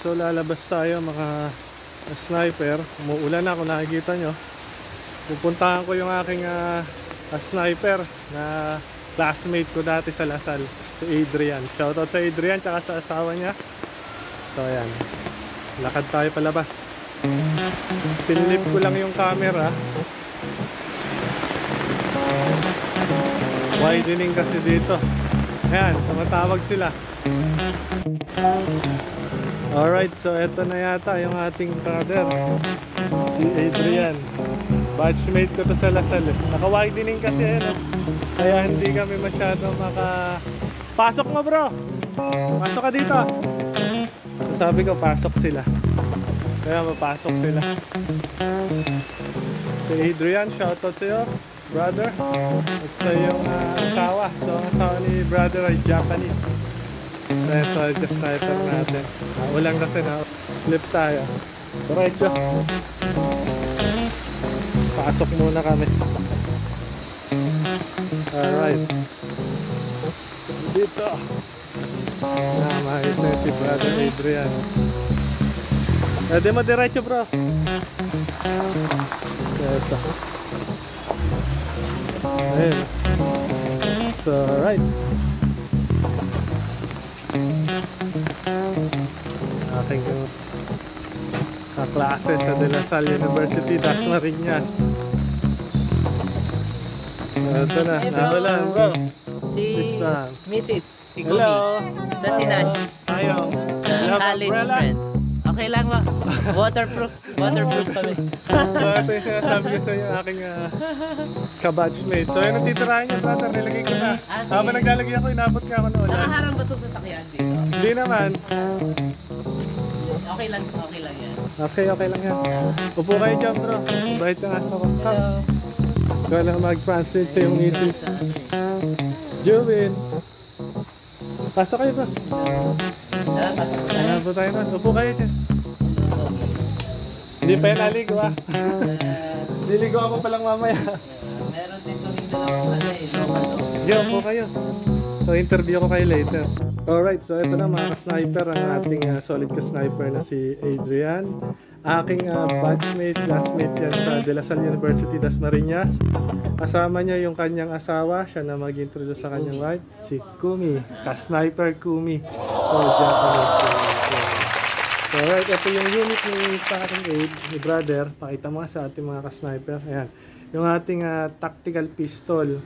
so lalabas tayo mga sniper. Umuulan na kung nakikita nyo. Pupuntahan ko yung aking sniper na classmate ko dati sa Lasal, si Adrian. Shoutout sa Adrian tsaka sa asawa niya. So ayan, lakad tayo palabas. Pinlip ko lang yung camera. Widening kasi dito. Ayan, tumatawag sila. Alright, so eto na yata yung ating brother, si Adrian. Batchmate ko to sa Lasal. Naka-widening kasi kaya hindi kami masyado Pasok mo bro! Pasok ka dito! So sabi ko, pasok sila. Kaya mapasok sila. Si Adrian, shoutout sa'yo, brother. At sa iyong asawa. So ang asawa ni brother ay Japanese. So just sniper natin. Ulang kasi na flip tayo. Diretso. Pasok muna kami. Alright. So dito makita si brother Adrian. Pwede mo diretso bro. So ito. Ayun. So alright. Aking kaklase sa De La Salle University, Dasmariñas. Ito na, wala bro. Si Mrs. Igumi. Hello. Ito si Nash. Ayaw. College friend. Okay lang ba? Waterproof. Waterproof kami. So ito yung sinasabi ko sa yung aking kabatchmate. So yun ang titirahan niya brother, nilagay ko na. Habang naglalagay ako, inabot ka ako na ulan. Nakaharang ba ito sa sakyan dito? Hindi naman. Okay lang yan. Okay lang yan. Upo kayo dyan bro. Mabait ang asa ko. Hello. Ikaw lang mag-translate sa yung misis. Jubin. Pasok kayo bro. Pasok tayo man. Upo kayo dyan. Hindi pa yan naligo Niligo ako palang mamaya. Meron dito local. Diyan po kayo. So interview ko kayo later. Alright, so ito na mga ka-sniper, ang ating solid ka-sniper na si Adrian. Aking batchmate, classmate yan sa De La Salle University, Dasmariñas. Kasama niya yung kanyang asawa, siya na mag-introduce sa kanyang wife, si Kumi, ka-sniper Kumi. So Japanese. So alright, ito yung unit ni ating aid, ni brother. Pakita mo sa ating mga ka-sniper. Ayan, yung ating tactical pistol.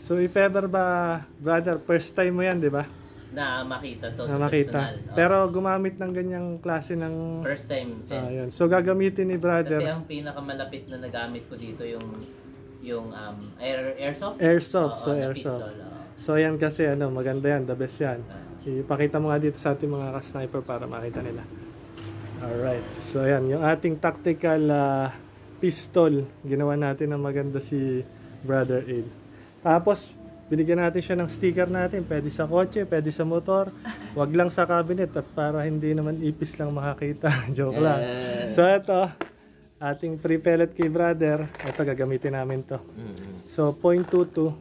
So if ever ba, brother, first time mo yan, di ba? Na makita to Na sa makita. personal. Pero gumamit ng ganyang klase ng... First time. Yun. So gagamitin ni brother. Kasi ang pinakamalapit na nagamit ko dito yung airsoft. Airsoft. So na airsoft. pistol, So yan kasi maganda yan, the best yan. Ipakita mo nga dito sa ating mga ka-sniper para makita nila. Alright. So yan, yung ating tactical pistol. Ginawa natin ng maganda si Brother Aid. Tapos binigyan natin siya ng sticker natin. Pwede sa kotse, pwede sa motor. Wag lang sa cabinet at para hindi naman ipis lang makakita. Joke lang. So ito, ating pre-pellet kay brother. Ito gagamitin namin to. So 0.22,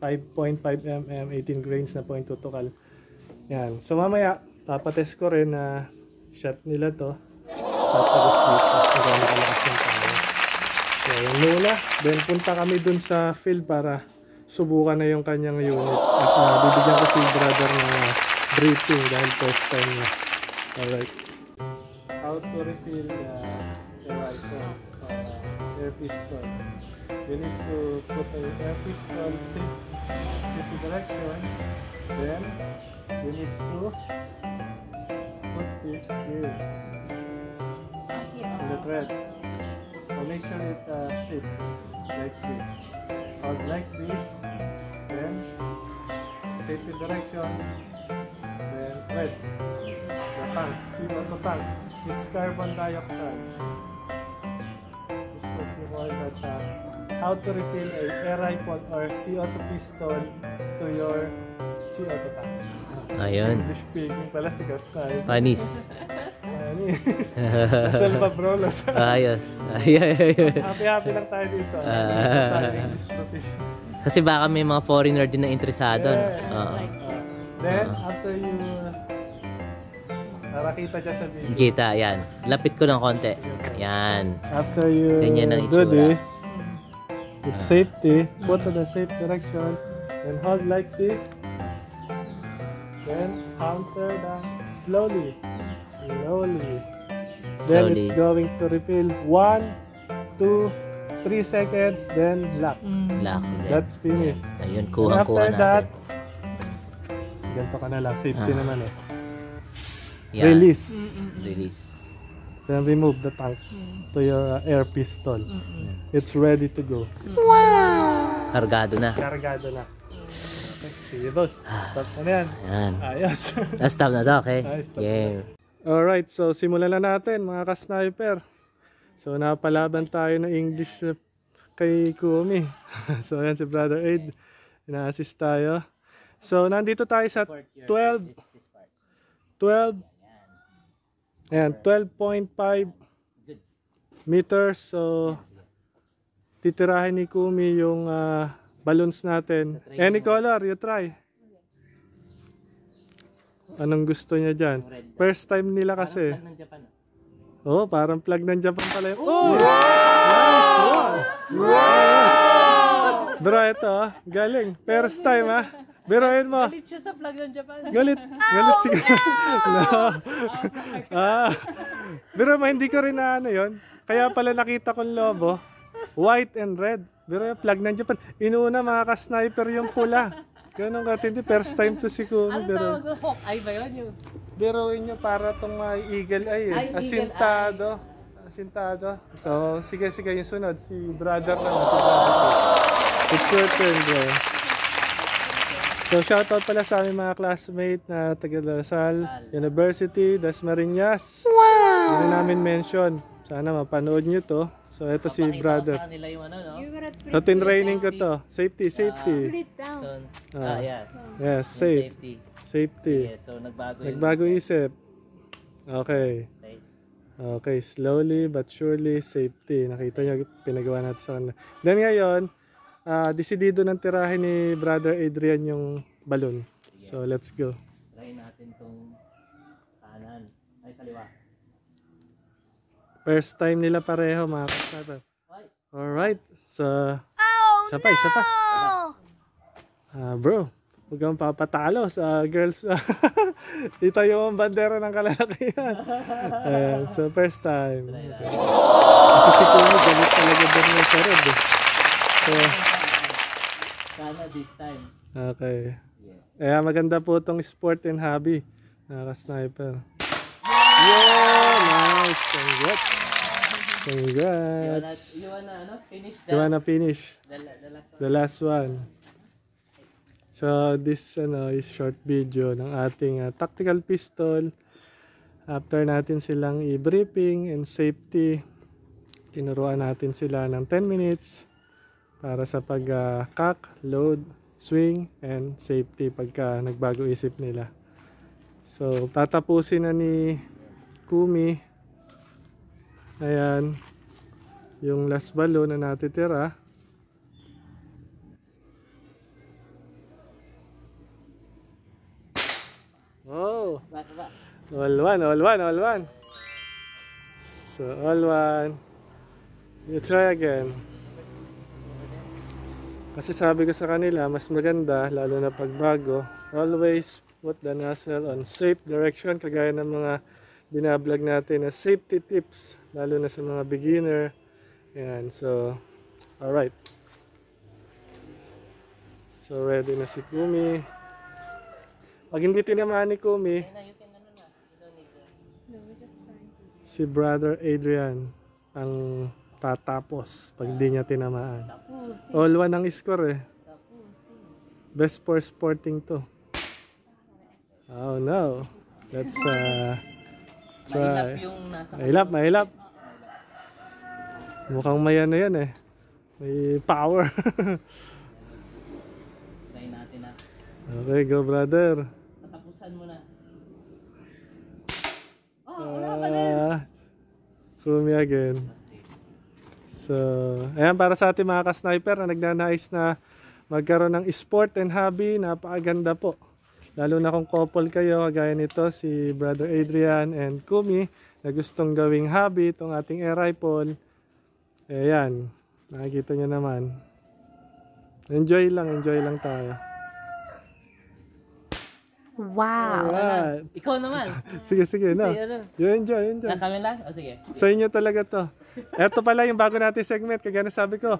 5.5 mm, 18 grains na 0.22 cal. Yan. So mamaya, papatest ko rin na shot nila to. Tapos dito. So nakalakas yung tayo. So yun muna. Then punta kami dun sa field para subukan na yung kanyang unit at bibigyan ko si brother ng briefing dahil first time niya. Alright. How to refill the rifle air pistol. You need to put the air pistol safety direction. Then you need to put this here in the thread. So make sure it sits like this. Hold like this, then safety direction, then thread. The tank, see what the tank? It's carbon dioxide. It's what you call that. How to refill a air rifle or CO2 pistol to your CO2 tank. Ayun. English speaking pala si Gastay. Panis. Lasal pa bro, Lasal. Ayos. Happy lang tayo dito. Kasi baka may mga foreigner din na interesado. Yes. Then after you Para kita dyan sa video. Kita, yan. Lapit ko ng konti. Yan. After you Ganyan ang do itsura. this, with safety, put to the safe direction, and hold like this. Then counter down slowly. Then Slowly. it's going to refill 1, 2, 3 seconds, then lock. Lock. That's finished. Ayun, And kuhang-kuha after that, natin. ganito ka na lang. Safety naman eh. Yan. Release. Release. Then remove the tank to your air pistol. It's ready to go. Kargado na. Kargado na. Sige boss. Stop na yan. Yan. Ayos. Stop na to, okay? Ay, stop Game. Alright, so simulan na natin mga ka-sniper. So napalaban tayo ng English kay Kumi. So ayan si Brother Aid. Ina-assist tayo. So nandito tayo sa 12. Ayan, 12.5 meters. So titirahin ni Kumi yung balloons natin. Any color, you try. Anong gusto niya dyan? First time nila kasi. Oh, parang plug ng Japan pala yun. Oh! Nice one! Bro, ito galing. First time Biruin mo. Galit siya sa plug ng Japan. Galit siguro. No. Biro mo, hindi ko rin na yun. Kaya pala nakita kong lobo. White and red. Biro yung plug ng Japan. Inuuna mga ka-sniper yung pula. Ganun katindi. First time to si Kumi. Ano tawag doon? Hawkeye ba yun? Yung... Biruin nyo para itong eagle eye. Ay, eagle asintado. Asintado. So, sige yung sunod. Si brother naman. Si brother. It's your turn, bro. So, shoutout pala sa aming mga classmate na taga Lasal University, Dasmariñas. Wow! Hindi namin mention. Sana mapanood nyo to. So, ito si brother. Sa kanila yung ano, no? So, tinraining ko to. Safety. So, Yes, yan. Yung safe. Safety. Sige, so Nagbago isip. Okay. Okay, slowly but surely safety. Nakita nyo, pinagawa natin sa kanila. Then ngayon, desidido ng tirahin ni Brother Adrian yung balloon. So, let's go. Try natin tong kanan. Ay, kaliwa. First time nila pareho mga kasama. Alright. So, isa pa. Bro, huwag kang papatalo sa girls. Ito yung bandera ng kalalakihan. So, first time. Kasi si Kumi, galit talaga doon yung sarod. So, Sana this time. okay. Kaya maganda po itong sport and hobby. Naka-sniper. Yeah! Nice! Congrats! You wanna finish You wanna finish? the The last last one? one. So, this is short video ng ating tactical pistol. After natin silang i-briefing and safety, tinuruan natin sila ng 10 minutes para sa pag-cock, load, swing, and safety pagka nagbago isip nila. So, tatapusin na ni Kumi. Ayan. Yung last balloon na natitira. Oh! All one. So, all one. You try again. Kasi sabi ko sa kanila, mas maganda, lalo na pagbago, always put the nozzle on safe direction, kagaya ng mga binablog natin na safety tips, lalo na sa mga beginner. Ayan, so, alright. So, ready na si Kumi. Pag hindi tinamaan ni Kumi, si Brother Adrian ang tatapos pag di niya tinamaan. All one ang score eh. Best for sporting to. Oh no. Let's try. Mahilap. Mukhang may ano yan eh. May power. Try natin na. Okay, go brother. Tatapusan mo na. Wala pa din. Kumi again. So, ayan para sa ating mga ka-sniper na nagnanais na magkaroon ng sport and hobby, napakaganda po. Lalo na kung couple kayo, kagaya nito si Brother Adrian and Kumi na gustong gawing hobby itong ating air rifle. Ayan, nakikita nyo naman. Enjoy lang tayo. Wow. Alright. Ikaw naman. Sige, no. Kasi ano, You enjoy. kami lang? O sige. Sa inyo talaga to. Eto pala yung bago natin segment, kagaya na sabi ko.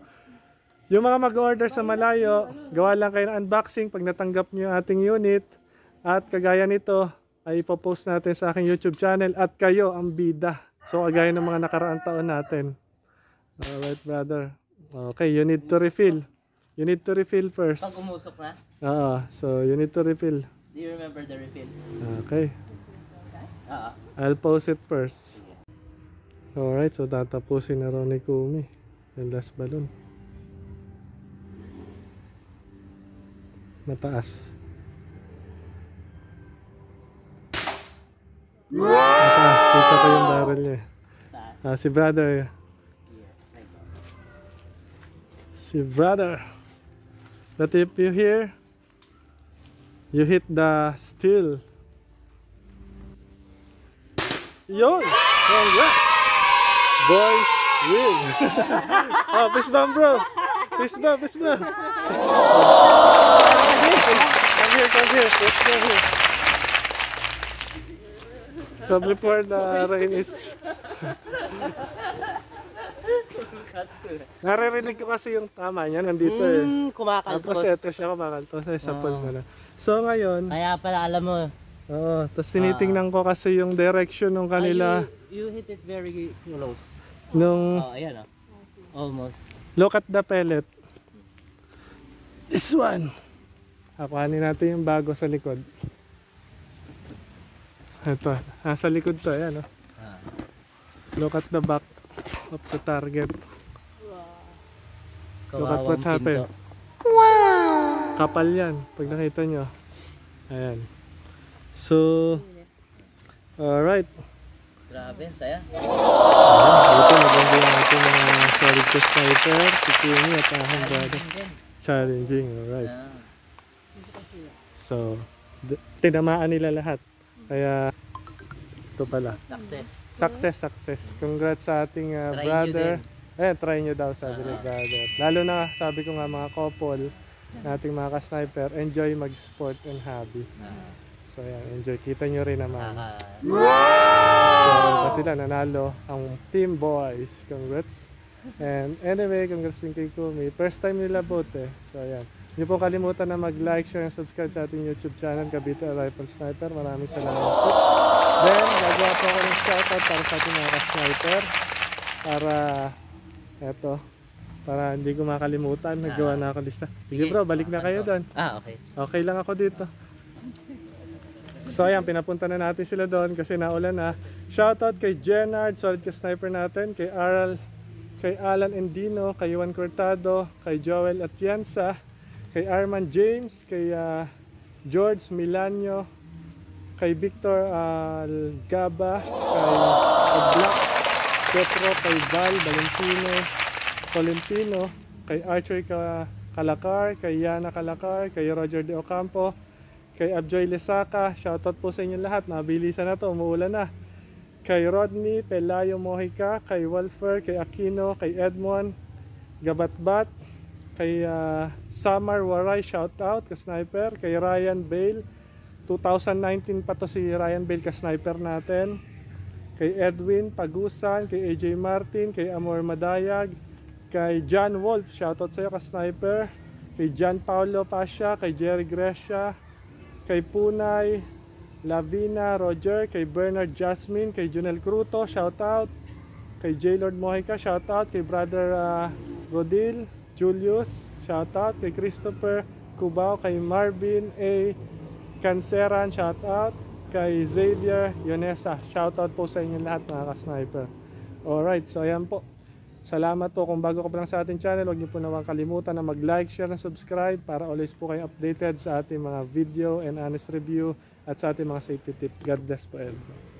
Yung mga mag-order sa malayo, gawa lang kayo ng unboxing pag natanggap nyo yung ating unit. At kagaya nito, ay ipopost natin sa aking YouTube channel at kayo ang bida. So kagaya ng mga nakaraang taon natin. Alright, brother. Okay, you need to refill. You need to refill first. Pag umusok na, So you need to refill. do you remember the refill? Okay. Oo. I'll pause it first. Alright, so tatapusin na rin ni Kumi yung last balloon. Mataas. Mataas. Kita ko yung barrel niya. Si brother. Si brother. But if you hear, you hit the steel. Yun! Congrats! Boys win! Oh, fist bump, bro! Fist bump! Come here. Let's go here. So before the rain is... Naririnig ko kasi yung tama niya, nandito eh. Tapos Kumakalpos. ito siya kumakaltos sa pool na. So ngayon, Kaya pala alam mo. oo, tapos tinitingnan ko kasi yung direction ng kanila You hit it very close. nung Oh, ayan oh. Almost. look at the pellet. This one. Hakuhanin natin yung bago sa likod. Ito, sa likod to, ayan oh. Look at the back of the target. Look at what happened. Kapal yan, pag nakita nyo. Ayan. So, alright. Grabe, saya. Ito, maganda yung ating mga solid to sniper. Kikini at ahang brother. Challenging, alright. So, tinamaan nila lahat. Kaya, ito pala. Success. Congrats sa ating Try brother. nyo Try nyo daw, sabi ni brother. Lalo na, sabi ko nga mga couple, nating mga ka-sniper, enjoy mag-sport and hobby. So yan, enjoy. Kita nyo rin naman. So, sila nanalo ang team boys. Congrats. And anyway, congrats din kay Kumi. First time nila both eh. So yan. Hindi po kalimutan na mag-like, share, and subscribe sa ating YouTube channel, Cavite Rifle Sniper. Maraming salamat po. Then, nagawa po ako ng shoutout para sa ating mga ka-sniper. Para hindi ko makalimutan. Nagawa na ako lista. Sige bro, balik na kayo doon. Okay. Okay lang ako dito. So ayan, pinapunta na natin sila doon kasi naulan na. Shoutout kay Jenard, solid ka sniper natin. Kay Alan Endino, kay Juan Cortado, kay Joel Atienza, kay Arman James, kay George Milanio, kay Victor Gaba, kay Black Petro, kay Val Valentino, kay Archer Kalakar, kay Yana Kalakar, kay Roger De Ocampo, kay Abjoy Lesaka. Shoutout po sa inyo lahat, nabilisan na to, umuulan na. Kay Rodney Pelayo Mojica, kay Walfer, kay Aquino, kay Edmond Gabatbat, kay Samar Waray, shoutout ka sniper, kay Ryan Bale, 2019 pa to si Ryan Bale ka sniper natin, kay Edwin Pagusan, kay AJ Martin, kay Amor Madayag, kay John Wolf, shoutout sa iyo ka sniper, kay John Paulo Pasha, kay Jerry Grecia, kay Punay Lavina Roger, kay Bernard Jasmine, kay Junel Cruto, shoutout, kay J. Lord Mojica, shoutout, kay brother Rodil Julius, shoutout, kay Christopher Cubao, kay Marvin A. Canceran, shoutout, kay Xavier Yonesa, shoutout po sa inyo lahat mga ka-sniper. Alright, so ayan po. Salamat po. Kung bago ka pa lang sa ating channel, huwag niyo po naman kalimutan na mag-like, share, and subscribe para always po kayong updated sa ating mga video and honest review at sa ating mga safety tip. God bless po everyone.